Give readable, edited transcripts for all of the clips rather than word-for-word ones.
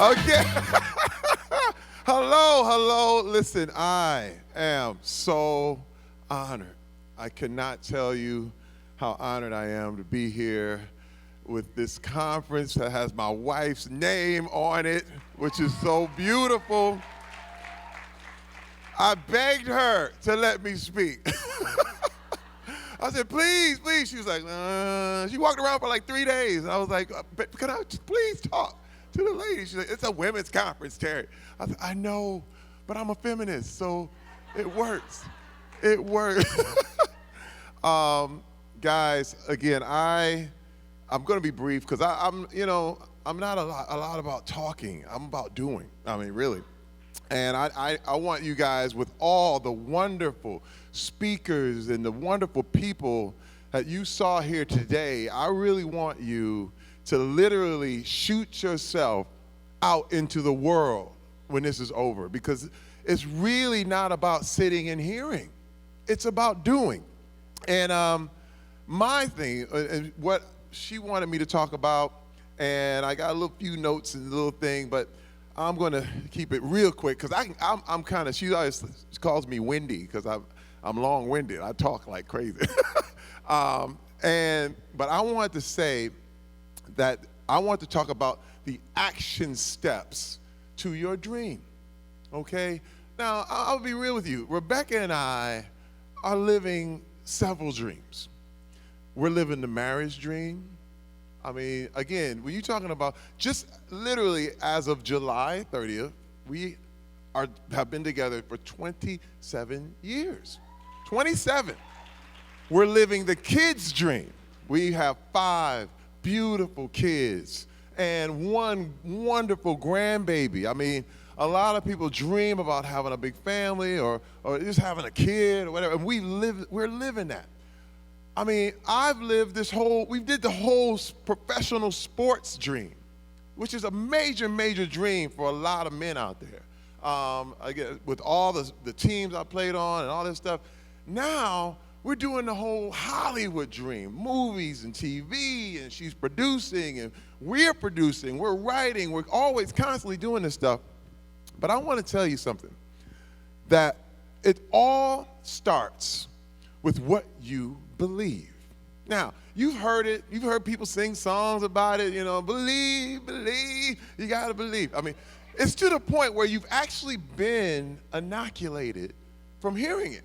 Okay. Hello, hello. Listen, I am so honored. I cannot tell you how honored I am to be here with this conference that has my wife's name on it, which is so beautiful. I begged her to let me speak. I said, please, please. She was like, she walked around for like 3 days. I was like, can I just please talk to the lady? She's like, it's a women's conference, Terry. I said, I know, but I'm a feminist, so it works. It works. Guys, again, I'm going to be brief because I'm not a lot about talking. I'm about doing. I mean, really. And I want you guys, with all the wonderful speakers and the wonderful people that you saw here today, I really want you to literally shoot yourself out into the world when this is over, because it's really not about sitting and hearing. It's about doing. And my thing, and what she wanted me to talk about, and I got a little few notes and a little thing, but I'm going to keep it real quick because I'm kind of, she always calls me windy because I'm long-winded. I talk like crazy. But I want to say that I want to talk about the action steps to your dream, okay? Now, I'll be real with you. Rebecca and I are living several dreams. We're living the marriage dream. I mean, again, when you're talking about just literally as of July 30th, we have been together for 27 years. 27. We're living the kids' dream. We have 5 beautiful kids and 1 wonderful grandbaby. I mean, a lot of people dream about having a big family or just having a kid or whatever, and we're living that. I mean, we did the whole professional sports dream, which is a major, major dream for a lot of men out there. Again, with all the teams I played on and all this stuff. Now, we're doing the whole Hollywood dream, movies and TV, and she's producing, and we're producing, we're writing, we're always constantly doing this stuff. But I want to tell you something, that it all starts with what you believe. Now, you've heard it. You've heard people sing songs about it, believe, believe, you got to believe. I mean, it's to the point where you've actually been inoculated from hearing it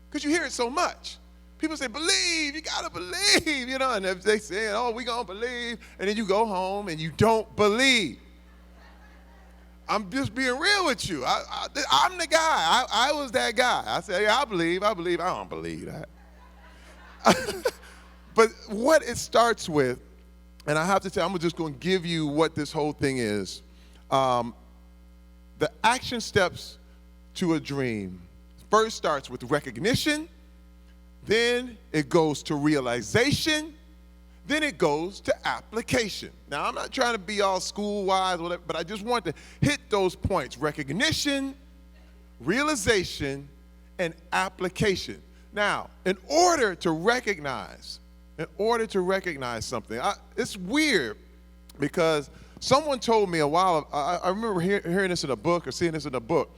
because you hear it so much. People say, believe, you got to believe, and if they say, oh, we going to believe, and then you go home and you don't believe. I'm just being real with you. I'm the guy. I was that guy. I said, yeah, I believe. I don't believe that. But what it starts with, and I have to tell you, I'm just going to give you what this whole thing is. The action steps to a dream first starts with recognition, then it goes to realization, then it goes to application. Now, I'm not trying to be all school-wise, whatever, but I just want to hit those points: recognition, realization, and application. Now, in order to recognize something, it's weird because someone told me a while, I remember hearing this in a book or seeing this in a book,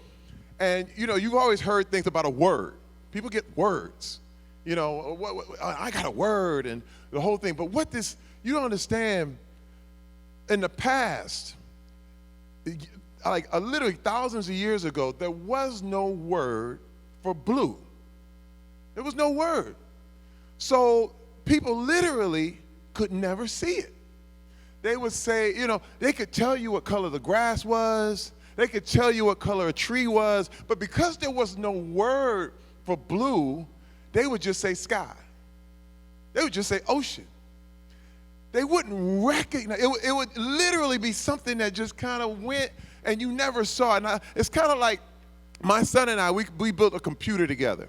and you've always heard things about a word. People get words. I got a word and the whole thing. But you don't understand, in the past, literally thousands of years ago, there was no word for blue. There was no word. So people literally could never see it. They would say, they could tell you what color the grass was. They could tell you what color a tree was. But because there was no word for blue, they would just say sky. They would just say ocean. They wouldn't recognize. It would literally be something that just kind of went and you never saw it. Now, it's kind of like my son and I, we built a computer together.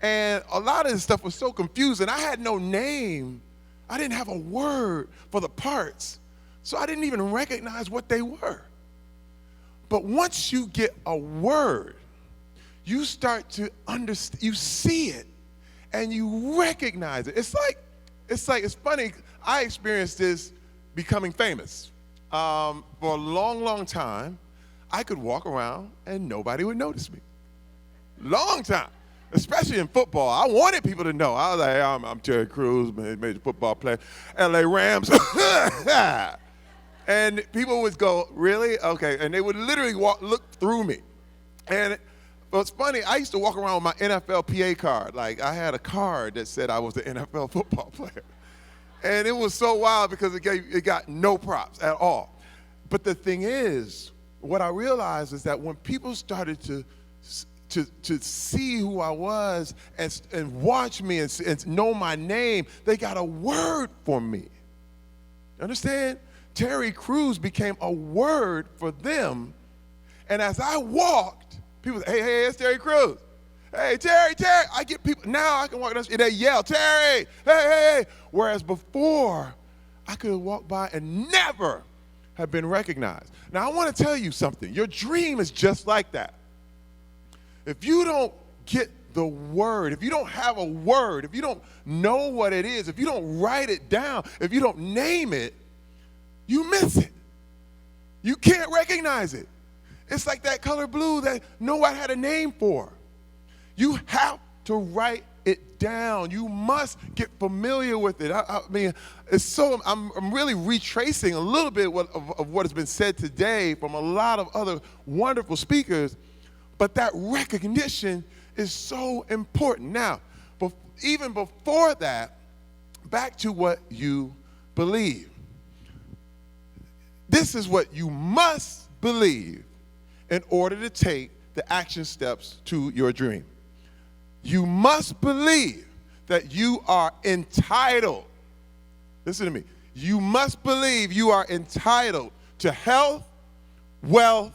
And a lot of this stuff was so confusing. I had no name. I didn't have a word for the parts. So I didn't even recognize what they were. But once you get a word, you start to understand, you see it, and you recognize it. It's funny, I experienced this becoming famous. For a long, long time, I could walk around and nobody would notice me. Long time, especially in football. I wanted people to know. I was like, hey, I'm Terry Crews, major football player, LA Rams. And people would go, really? Okay. And they would literally look through me. And what's funny, I used to walk around with my NFL PA card. Like, I had a card that said I was an NFL football player. And it was so wild because it got no props at all. But the thing is, what I realized is that when people started to see who I was and watch me and know my name, they got a word for me. Understand? Terry Crews became a word for them. And as I walked, people say, hey, it's Terry Crews. Hey, Terry. I get people, now I can walk down the street and they yell, Terry, hey. Whereas before, I could walk by and never have been recognized. Now, I want to tell you something. Your dream is just like that. If you don't get the word, if you don't have a word, if you don't know what it is, if you don't write it down, if you don't name it, you miss it. You can't recognize it. It's like that color blue that no one had a name for. You have to write it down. You must get familiar with it. I mean, it's so, I'm really retracing a little bit of what has been said today from a lot of other wonderful speakers, but that recognition is so important. Now, even before that, back to what you believe. This is what you must believe in order to take the action steps to your dream. You must believe that you are entitled. Listen to me. You must believe you are entitled to health, wealth,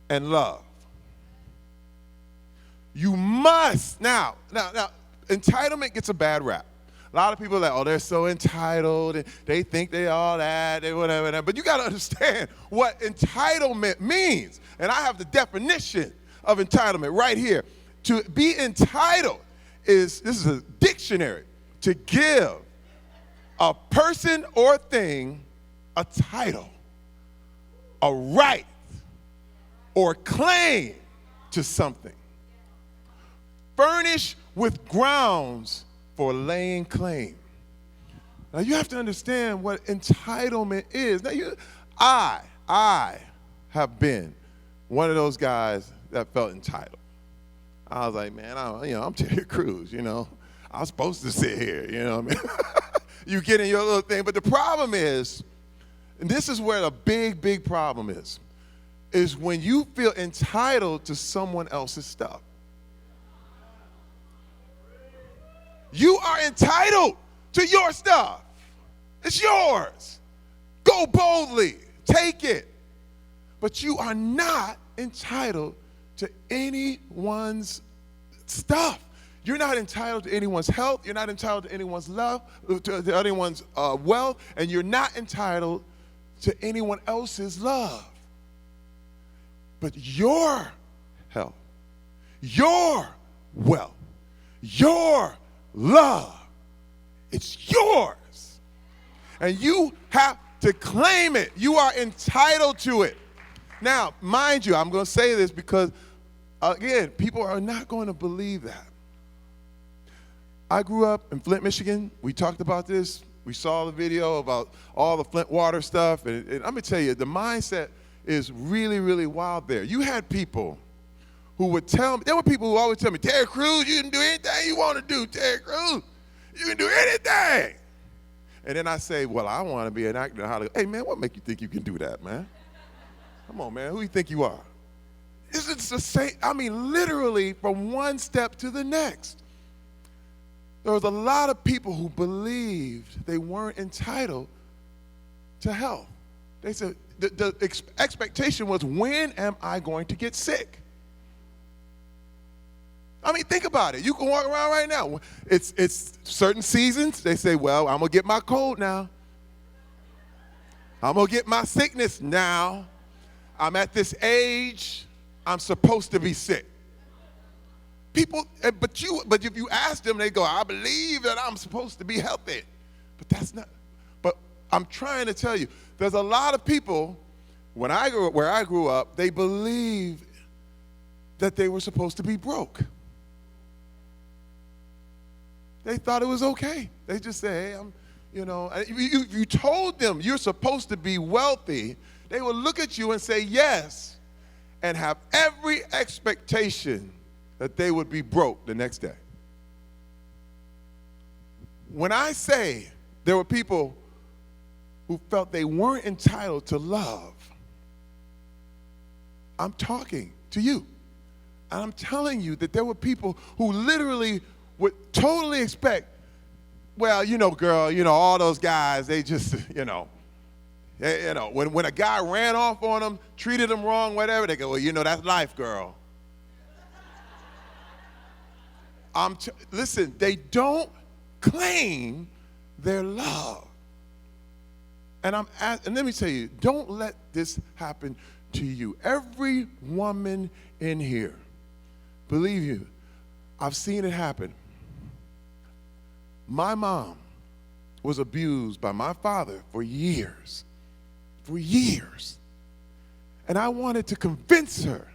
and love. You must. Now, entitlement gets a bad rap. A lot of people are like, oh, they're so entitled, and they think they all that, they whatever. But you got to understand what entitlement means. And I have the definition of entitlement right here. To be entitled this is a dictionary, to give a person or thing a title, a right, or claim to something. Furnish with grounds for laying claim. Now you have to understand what entitlement is. Now I have been one of those guys that felt entitled. I was like, man, I'm Terry Crews, I'm supposed to sit here, what I mean? You get in your little thing, but the problem is, and this is where the big problem is when you feel entitled to someone else's stuff. You are entitled to your stuff. It's yours. Go boldly. Take it. But you are not entitled to anyone's stuff. You're not entitled to anyone's health. You're not entitled to anyone's love, to anyone's wealth, and you're not entitled to anyone else's love. But your health, your wealth, your love, it's yours. And you have to claim it. You are entitled to it. Now, mind you, I'm going to say this because, again, people are not going to believe that. I grew up in Flint, Michigan. We talked about this. We saw the video about all the Flint water stuff. And I'm going to tell you, the mindset is really, really wild there. You had people who would tell me, there were people who always tell me, Terry Crews, you can do anything you want to do, Terry Crews. You can do anything. And then I say, well, I want to be an actor in Hollywood. Hey, man, what make you think you can do that, man? Come on, man, who do you think you are? It's the same, literally from one step to the next. There was a lot of people who believed they weren't entitled to health. They said, the expectation was, when am I going to get sick? Think about it. You can walk around right now. It's certain seasons. They say, well, I'm going to get my cold now. I'm going to get my sickness now. I'm at this age. I'm supposed to be sick. People, but if you ask them, they go, I believe that I'm supposed to be healthy. But that's not, but I'm trying to tell you, there's a lot of people, where I grew up, they believed that they were supposed to be broke. They thought it was okay. They just say, hey, you told them you're supposed to be wealthy, they would look at you and say yes, and have every expectation that they would be broke the next day. When I say there were people who felt they weren't entitled to love, I'm talking to you. And I'm telling you that there were people who literally would totally expect, well, girl, all those guys, they just, when a guy ran off on them, treated them wrong, whatever, they go, well, that's life, girl. Listen, they don't claim their love. And let me tell you, don't let this happen to you. Every woman in here, believe you, I've seen it happen. My mom was abused by my father for years. For years. And I wanted to convince her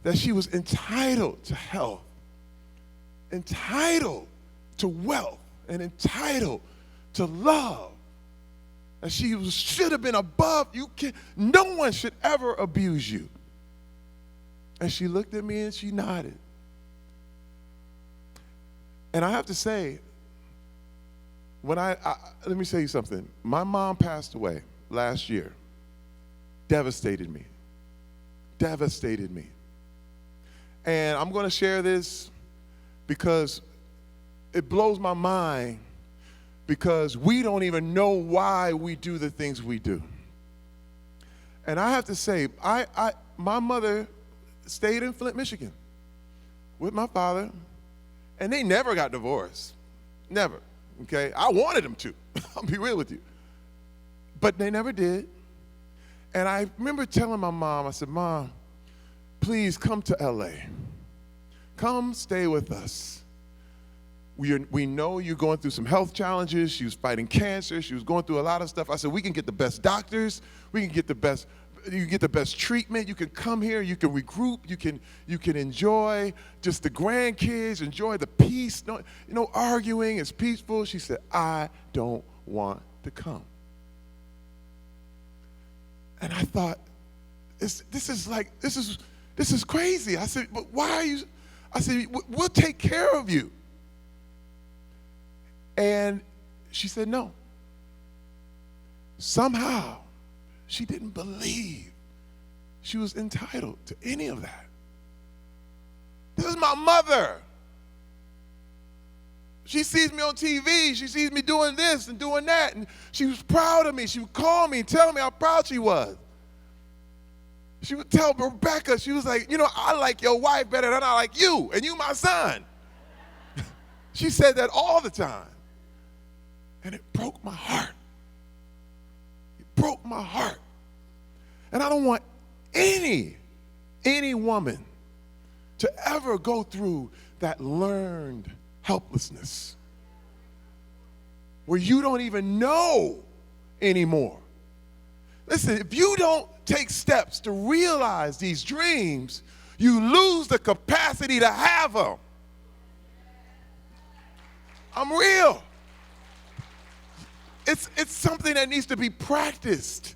that she was entitled to health, entitled to wealth, and entitled to love. And she should have been above. No one should ever abuse you. And she looked at me and she nodded. And I have to say, let me say you something. My mom passed away last year. Devastated me. Devastated me. And I'm going to share this because it blows my mind, because we don't even know why we do the things we do. And I have to say, my mother stayed in Flint, Michigan with my father, and they never got divorced. Never, okay? I wanted them to, I'll be real with you. But they never did. And I remember telling my mom, I said, Mom, please come to LA. Come stay with us. We know you're going through some health challenges. She was fighting cancer. She was going through a lot of stuff. I said, we can get the best doctors. We can get the best, you can get the best treatment. You can come here. You can regroup. You can enjoy just the grandkids, enjoy the peace. No arguing. It's peaceful. She said, I don't want to come. And I thought, this is crazy. I said, but why are you? I said, we'll take care of you. And she said no. Somehow, she didn't believe she was entitled to any of that. This is my mother. She sees me on TV. She sees me doing this and doing that. And she was proud of me. She would call me and tell me how proud she was. She would tell Rebecca, she was like, I like your wife better than I like you, and you my son. She said that all the time. And it broke my heart. It broke my heart. And I don't want any woman to ever go through that learned helplessness where you don't even know anymore. Listen, if you don't take steps to realize these dreams, you lose the capacity to have them. I'm real. It's something that needs to be practiced.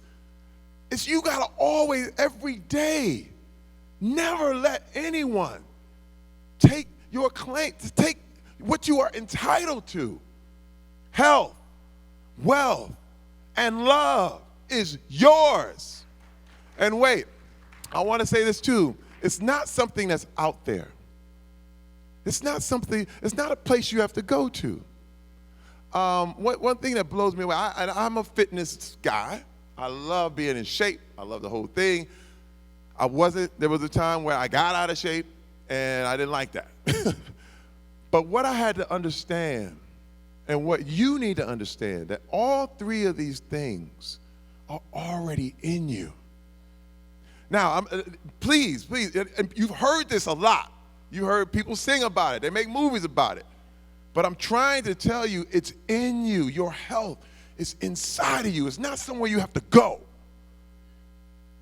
You gotta always, every day, never let anyone take your claim, to take what you are entitled to. Health, wealth, and love is yours. And wait, I want to say this too. It's not something that's out there. It's not a place you have to go to. One thing that blows me away, I'm a fitness guy. I love being in shape. I love the whole thing. There was a time where I got out of shape and I didn't like that. But what I had to understand, and what you need to understand, that all three of these things are already in you. Now, please, and you've heard this a lot. You heard people sing about it. They make movies about it. But I'm trying to tell you, it's in you. Your health is inside of you. It's not somewhere you have to go.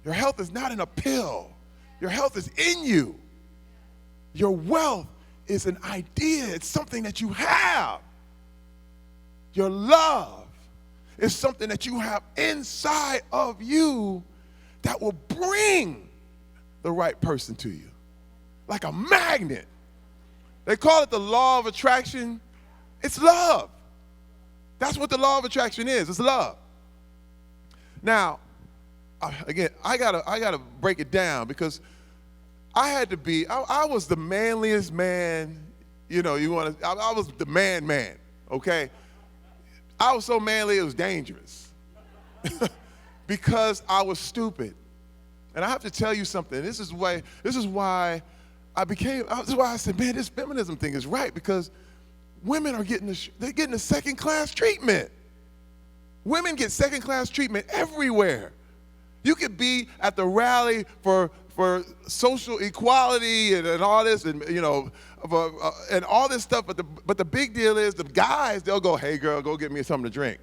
Your health is not in a pill. Your health is in you. Your wealth is an idea. It's something that you have. Your love is something that you have inside of you that will bring the right person to you, like a magnet. They call it the law of attraction. It's love. That's what the law of attraction is. It's love. Now, again, I gotta break it down because I had to be. I was the manliest man. I was the man. Okay, I was so manly it was dangerous because I was stupid. And I have to tell you something. This is why I said, man, this feminism thing is right, because women are getting a second-class treatment. Women get second-class treatment everywhere. You could be at the rally for social equality and all this, and and all this stuff. But the big deal is the guys, they'll go, hey girl, go get me something to drink.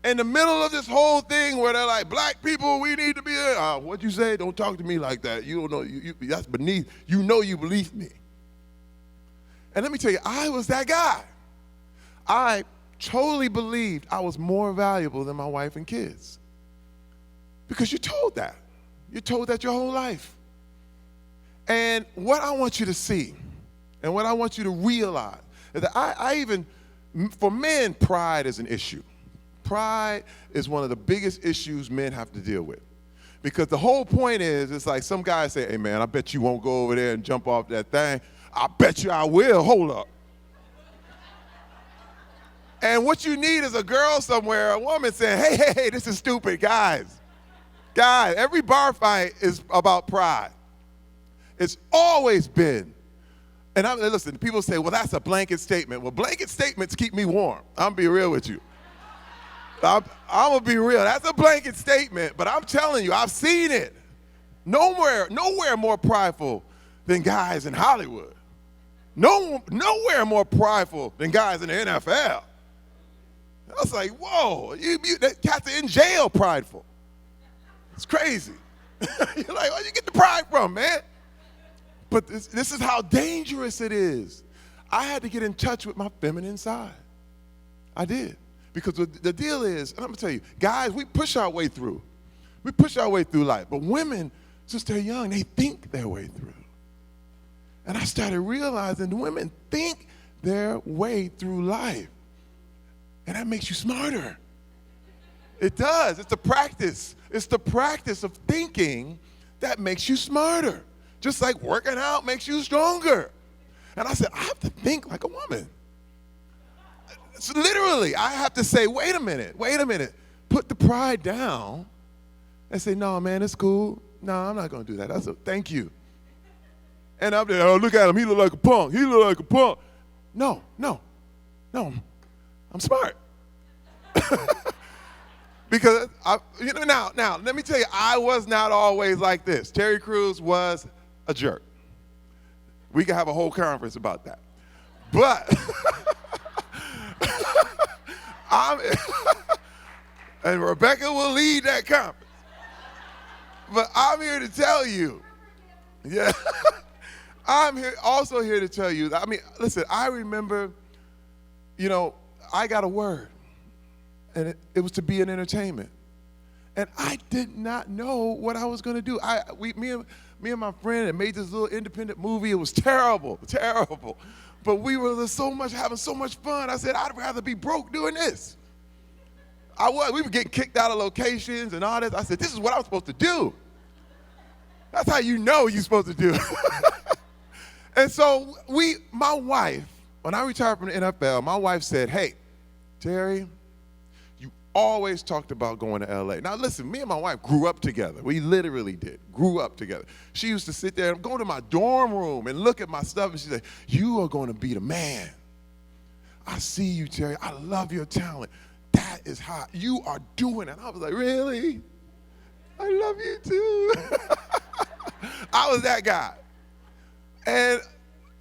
In the middle of this whole thing where they're like, black people, we need to be what'd you say? Don't talk to me like that. You don't know, that's beneath, you believe me. And let me tell you, I was that guy. I totally believed I was more valuable than my wife and kids. Because you're told that. You're told that your whole life. And what I want you to see, and what I want you to realize, is that for men, pride is an issue. Pride is one of the biggest issues men have to deal with. Because the whole point is, it's like some guys say, hey man, I bet you won't go over there and jump off that thing. I bet you I will. Hold up. And what you need is a girl somewhere, a woman saying, hey, this is stupid, guys. Guys, every bar fight is about pride. It's always been. And listen, people say, well, that's a blanket statement. Well, blanket statements keep me warm. I'm gonna be real with you. I'm gonna be real. That's a blanket statement, but I'm telling you, I've seen it. Nowhere more prideful than guys in Hollywood. Nowhere more prideful than guys in the NFL. I was like, whoa, that cats are in jail prideful. It's crazy. You're like, where'd you get the pride from, man? But this is how dangerous it is. I had to get in touch with my feminine side. I did. Because the deal is, and I'm gonna tell you, guys, we push our way through. We push our way through life. But women, since they're young, they think their way through. And I started realizing women think their way through life. And that makes you smarter. It does. It's the practice. It's the practice of thinking that makes you smarter. Just like working out makes you stronger. And I said, I have to think like a woman. So literally, I have to say, wait a minute. Put the pride down and say, no, man, it's cool. No, I'm not going to do that. Thank you. And I'm there, oh, look at him. He look like a punk. No. I'm smart. Because, now, let me tell you, I was not always like this. Terry Crews was a jerk. We can have a whole conference about that. But, and Rebecca will lead that conference. But I'm here to tell you, yeah, I'm also here to tell you, listen, I remember, I got a word, and it was to be in entertainment. And I did not know what I was going to do. Me and my friend had made this little independent movie. It was terrible. But we were having so much fun. I said, I'd rather be broke doing this. We were getting kicked out of locations and all this. I said, this is what I'm supposed to do. That's how you know you're supposed to do it. And so my wife, when I retired from the NFL, my wife said, hey, Terry, you always talked about going to LA. Now listen, me and my wife grew up together. We literally grew up together. She used to sit there and go to my dorm room and look at my stuff, and she'd say, you are going to be the man. I see you, Terry. I love your talent. That is how you are doing it. And I was like, really? I love you too. I was that guy. And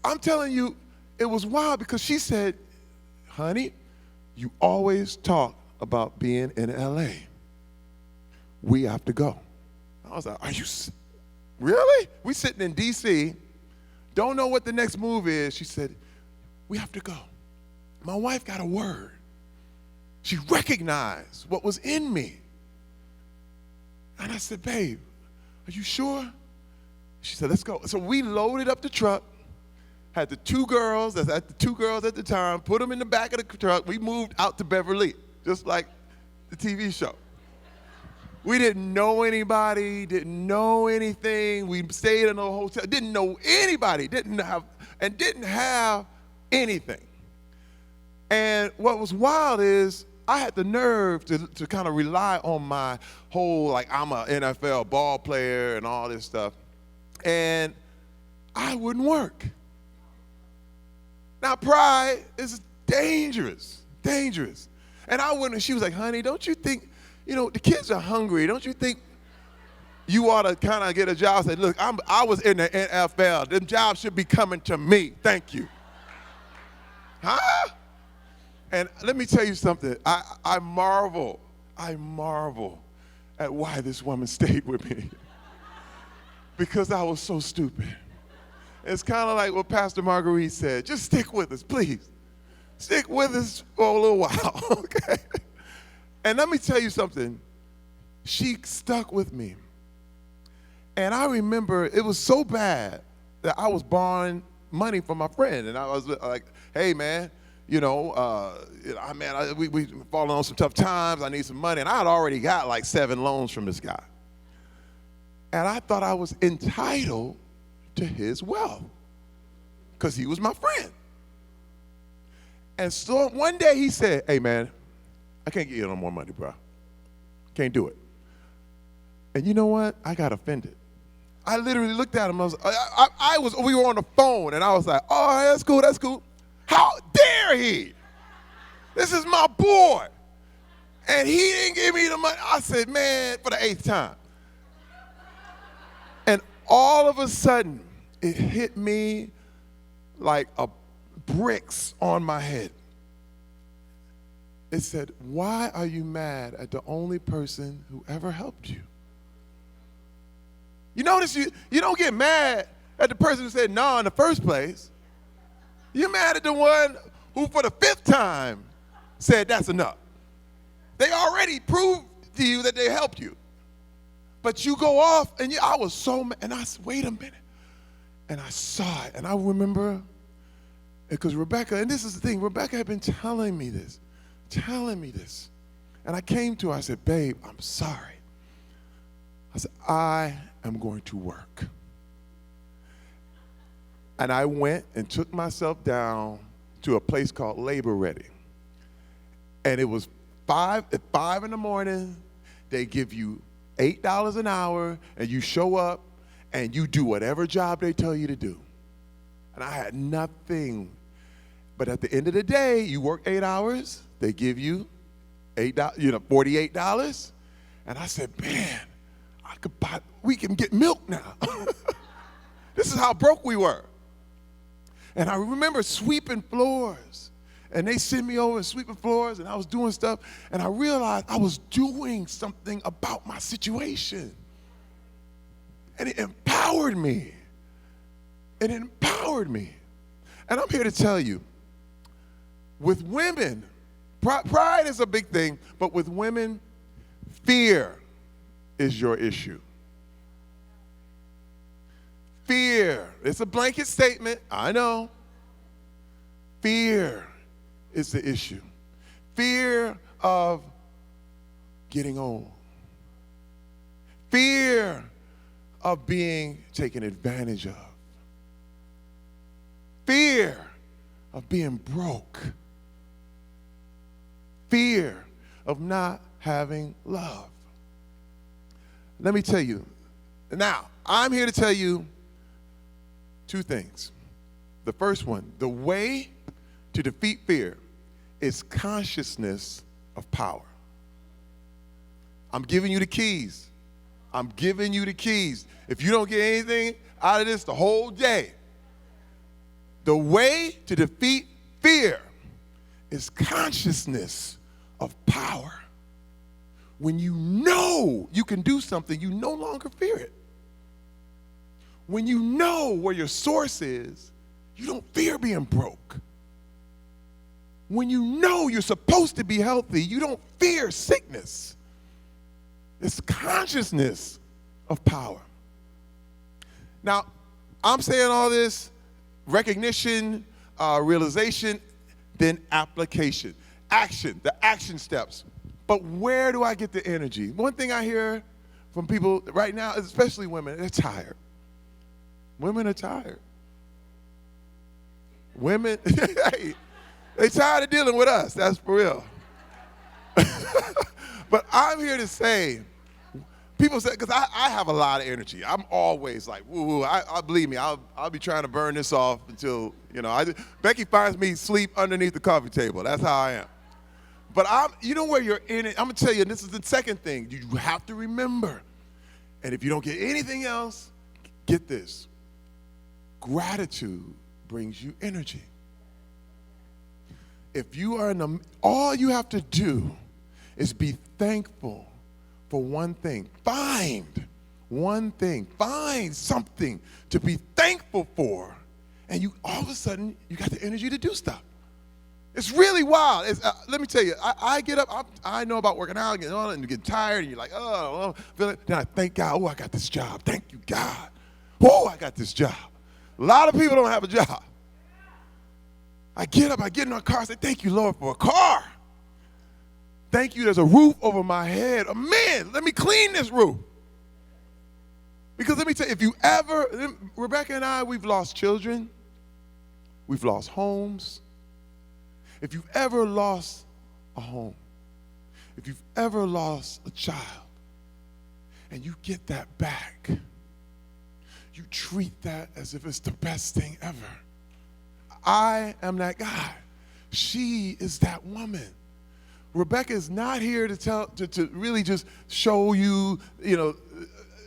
I'm telling you, it was wild because she said, honey, you always talk about being in LA. We have to go. I was like, are you really? We sitting in DC, don't know what the next move is. She said, we have to go. My wife got a word. She recognized what was in me. And I said, babe, are you sure? She said, let's go. So we loaded up the truck, had the two girls at the time, put them in the back of the truck. We moved out to Beverly, just like the TV show. We didn't know anybody, didn't know anything. We stayed in a hotel, didn't know anybody, didn't have anything. And what was wild is I had the nerve to kind of rely on my whole, like, I'm an NFL ball player and all this stuff. And I wouldn't work. Now, pride is dangerous. And I wouldn't, she was like, honey, don't you think, the kids are hungry. Don't you think you ought to kind of get a job? I said, look, I was in the NFL. Them jobs should be coming to me. Thank you. Huh? And let me tell you something. I marvel at why this woman stayed with me. Because I was so stupid. It's kind of like what Pastor Marguerite said. Just stick with us, please. Stick with us for a little while, okay? And let me tell you something. She stuck with me. And I remember it was so bad that I was borrowing money from my friend. And I was like, hey, man, we falling on some tough times. I need some money. And I had already got like 7 loans from this guy. And I thought I was entitled to his wealth because he was my friend. And so one day he said, hey, man, I can't get you no more money, bro. Can't do it. And you know what? I got offended. I literally looked at him. We were on the phone, and I was like, oh, that's cool. How dare he? This is my boy. And he didn't give me the money. I said, man, for the 8th time. And all of a sudden, it hit me like bricks on my head. It said, why are you mad at the only person who ever helped you? You notice you don't get mad at the person who said no in the first place. You're mad at the one who for the 5th time said that's enough. They already proved to you that they helped you. But you go off, and I was so mad, and I said, wait a minute. And I saw it, and I remember, because Rebecca, and this is the thing, Rebecca had been telling me this. And I came to her, I said, babe, I'm sorry. I said, I am going to work. And I went and took myself down to a place called Labor Ready. And it was 5 in the morning. They give you $8 an hour, and you show up, and you do whatever job they tell you to do. And I had nothing. But at the end of the day, you work 8 hours, they give you $48. And I said, man, we can get milk now. This is how broke we were. And I remember sweeping floors. And they sent me over and sweeping floors, and I was doing stuff, and I realized I was doing something about my situation. And it empowered me. And I'm here to tell you, with women, pride is a big thing, but with women, fear is your issue. Fear. It's a blanket statement, I know. Fear is the issue. Fear of getting old. Fear of being taken advantage of. Fear of being broke. Fear of not having love. Let me tell you. Now, I'm here to tell you 2 things. The first one, the way to defeat fear is consciousness of power. I'm giving you the keys. If you don't get anything out of this the whole day, the way to defeat fear is consciousness of power. When you know you can do something, you no longer fear it. When you know where your source is, you don't fear being broke. When you know you're supposed to be healthy, you don't fear sickness. It's consciousness of power. Now, I'm saying all this, recognition, realization, then application. Action, the action steps. But where do I get the energy? One thing I hear from people right now, especially women, they're tired. Women are tired. Women, hey, they're tired of dealing with us. That's for real. But I'm here to say, people say, because I have a lot of energy. I'm always like, woo, I believe me, I'll be trying to burn this off until, Becky finds me sleep underneath the coffee table. That's how I am. But you know where you're in it? I'm going to tell you, this is the second thing. You have to remember. And if you don't get anything else, get this. Gratitude brings you energy. If you are all you have to do is be thankful for one thing. Find one thing. Find something to be thankful for. And you all of a sudden, you got the energy to do stuff. It's really wild. Let me tell you, I get up, I know about working out and you get tired and you're like, oh, then I thank God, I got this job. Thank you, God. Oh, I got this job. A lot of people don't have a job. I get up, I get in my car, I say, thank you, Lord, for a car. Thank you, there's a roof over my head. Man, let me clean this roof. Because let me tell you, if you ever, Rebecca and I, we've lost children. We've lost homes. If you've ever lost a home, if you've ever lost a child, and you get that back, you treat that as if it's the best thing ever. I am that guy. She is that woman. Rebecca is not here to really just show you,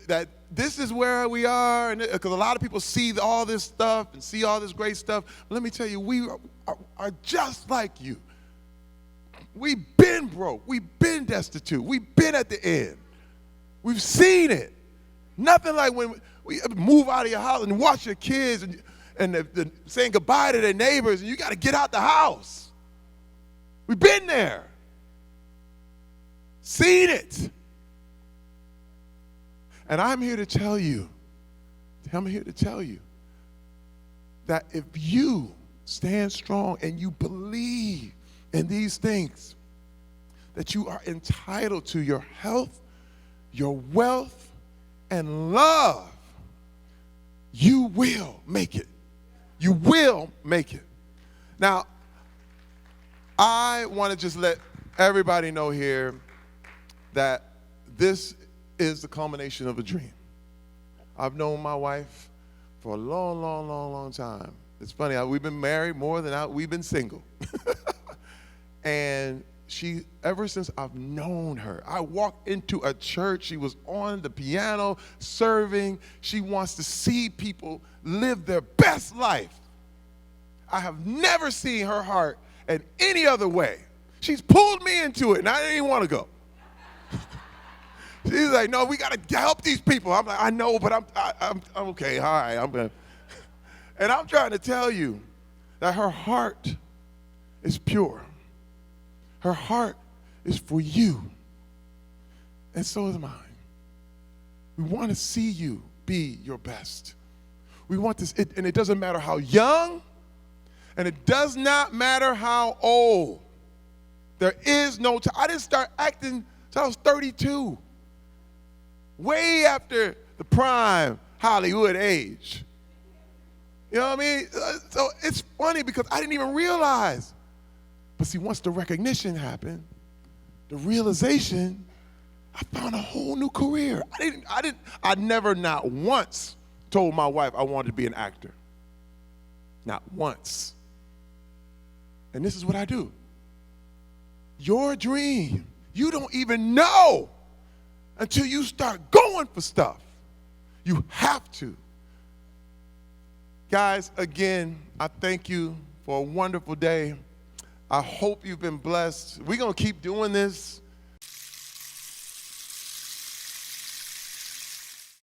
that this is where we are, and because a lot of people see all this stuff and see all this great stuff. But let me tell you, we are just like you. We've been broke. We've been destitute. We've been at the end. We've seen it. Nothing like when we move out of your house and watch your kids and saying goodbye to their neighbors, and you got to get out the house. We've been there. Seen it. And I'm here to tell you that if you stand strong and you believe in these things, that you are entitled to your health, your wealth, and love, you will make it. You will make it. Now, I want to just let everybody know here that this is the culmination of a dream. I've known my wife for a long, long, long, long time. It's funny, we've been married more than we've been single. And she, ever since I've known her, I walked into a church, she was on the piano, serving. She wants to see people live their best life. I have never seen her heart in any other way. She's pulled me into it, and I didn't even want to go. She's like, no, we got to help these people. I'm like, I know, but I'm okay, all right, I'm going to. And I'm trying to tell you that her heart is pure. Her heart is for you. And so is mine. We want to see you be your best. We want this, and it doesn't matter how young, and it does not matter how old. There is no time. I didn't start acting until I was 32. Way after the prime Hollywood age. You know what I mean? So it's funny because I didn't even realize. But see, once the recognition happened, the realization, I found a whole new career. I never not once told my wife I wanted to be an actor. Not once. And this is what I do. Your dream, you don't even know until you start going for stuff. You have to. Guys, again, I thank you for a wonderful day. I hope you've been blessed. We're going to keep doing this.